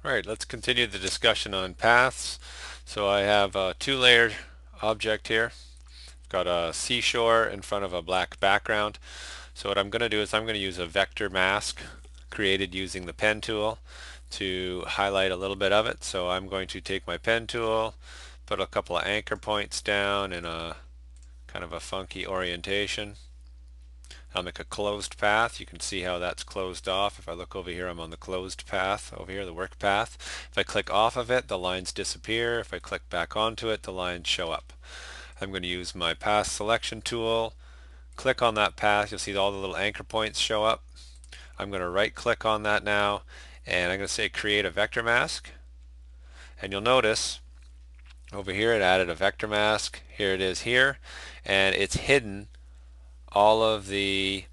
Alright, let's continue the discussion on paths. So I have a two-layered object here. Got a seashore in front of a black background. So what I'm going to do is I'm going to use a vector mask created using the pen tool to highlight a little bit of it. So I'm going to take my pen tool, put a couple of anchor points down in a kind of a funky orientation. I'll make a closed path. You can see how that's closed off. If I look over here, I'm on the closed path over here, the work path. If I click off of it, the lines disappear. If I click back onto it, the lines show up. I'm going to use my path selection tool. Click on that path. You'll see all the little anchor points show up. I'm going to right click on that now, and I'm going to say create a vector mask. And you'll notice over here it added a vector mask. Here it is here, and it's hidden all of the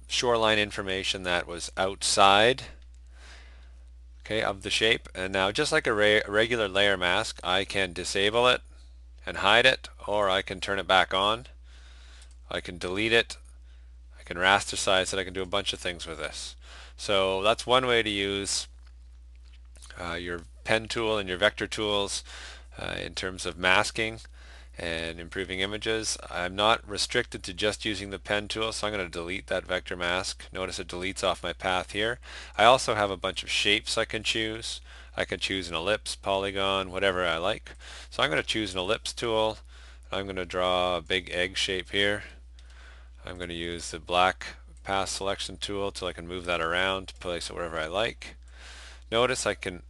shoreline information that was outside, okay, of the shape. And now, just like a regular layer mask, I can disable it and hide it, or I can turn it back on. I can delete it, I can rasterize it, I can do a bunch of things with this. So that's one way to use your pen tool and your vector tools in terms of masking and improving images. I'm not restricted to just using the pen tool, so I'm going to delete that vector mask. Notice it deletes off my path here. I also have a bunch of shapes I can choose. I can choose an ellipse, polygon, whatever I like. So I'm going to choose an ellipse tool. I'm going to draw a big egg shape here. I'm going to use the black path selection tool till I can move that around, place it wherever I like. Notice I can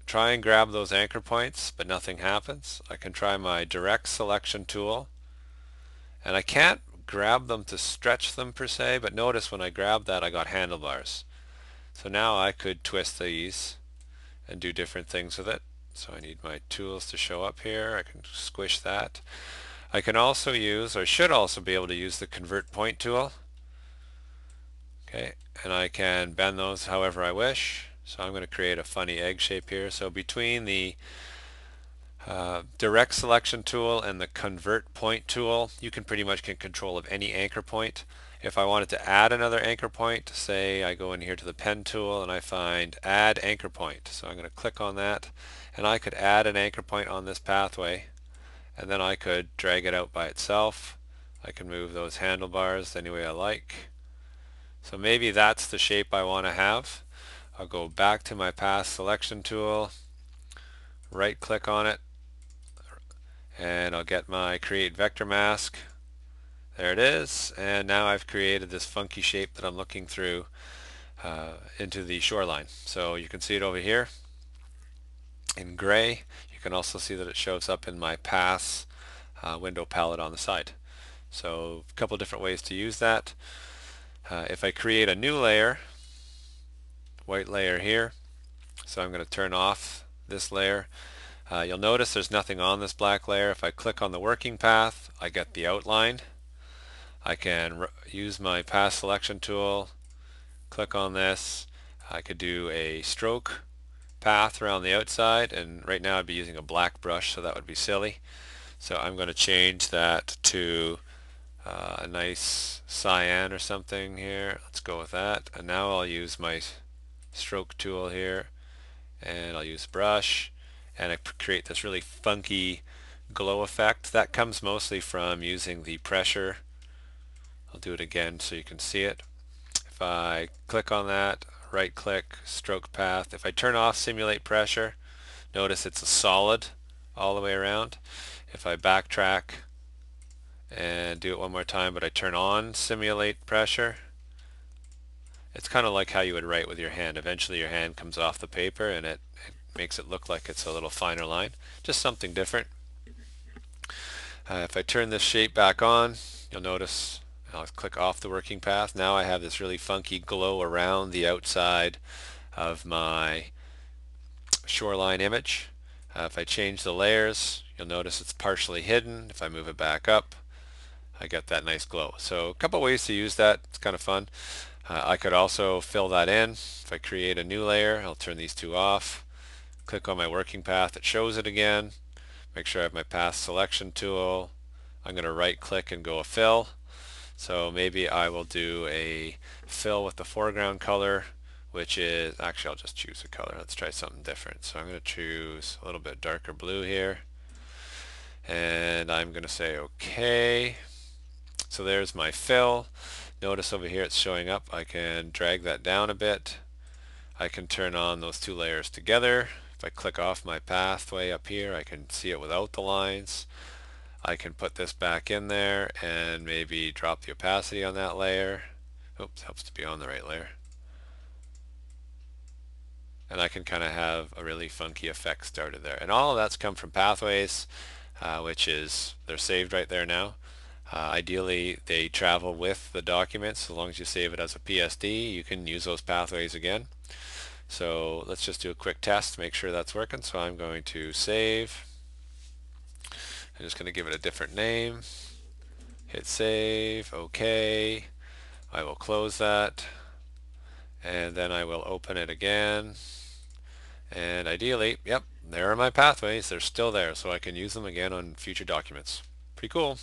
try and grab those anchor points, but nothing happens. I can try my direct selection tool, and I can't grab them to stretch them per se, but notice when I grab that I got handlebars. So now I could twist these and do different things with it. So I need my tools to show up here. I can squish that. I can also use, or should also be able to use, the convert point tool. Okay, and I can bend those however I wish. So I'm going to create a funny egg shape here. So between the direct selection tool and the convert point tool, you can pretty much get control of any anchor point. If I wanted to add another anchor point, say I go in here to the pen tool and I find add anchor point. So I'm going to click on that, and I could add an anchor point on this pathway, and then I could drag it out by itself. I can move those handlebars any way I like. So maybe that's the shape I want to have. I'll go back to my path selection tool, right click on it, and I'll get my create vector mask. There it is, and now I've created this funky shape that I'm looking through into the shoreline. So you can see it over here in gray. You can also see that it shows up in my paths window palette on the side. So a couple different ways to use that. If I create a new layer, white layer here, so I'm going to turn off this layer. You'll notice there's nothing on this black layer. If I click on the working path, I get the outline. I can use my path selection tool, click on this. I could do a stroke path around the outside, and right now I'd be using a black brush, so that would be silly. So I'm going to change that to a nice cyan or something here. Let's go with that. And now I'll use my stroke tool here, and I'll use brush, and I create this really funky glow effect. That comes mostly from using the pressure. I'll do it again so you can see it. If I click on that, right click, stroke path. If I turn off simulate pressure, notice it's a solid all the way around. If I backtrack and do it one more time, but I turn on simulate pressure, it's kind of like how you would write with your hand. Eventually your hand comes off the paper and it makes it look like it's a little finer line. Just something different. If I turn this shape back on, you'll notice I'll click off the working path. Now I have this really funky glow around the outside of my shoreline image. If I change the layers, you'll notice it's partially hidden. If I move it back up, I get that nice glow. So a couple ways to use that. It's kind of fun. I could also fill that in. If I create a new layer, I'll turn these two off. Click on my working path, it shows it again. Make sure I have my path selection tool. I'm going to right click and go a fill. So maybe I will do a fill with the foreground color which is, actually I'll just choose a color. Let's try something different. So I'm going to choose a little bit darker blue here, and I'm going to say okay. So there's my fill. Notice over here it's showing up. I can drag that down a bit. I can turn on those two layers together. If I click off my pathway up here, I can see it without the lines. I can put this back in there and maybe drop the opacity on that layer. Oops, helps to be on the right layer. And I can kind of have a really funky effect started there. And all of that's come from pathways, which is, they're saved right there now. Ideally, they travel with the document. So long as you save it as a PSD, you can use those pathways again. So let's just do a quick test, make sure that's working. So I'm going to save. I'm just going to give it a different name. Hit save, okay. I will close that. And then I will open it again. And ideally, yep, there are my pathways. They're still there, so I can use them again on future documents. Pretty cool.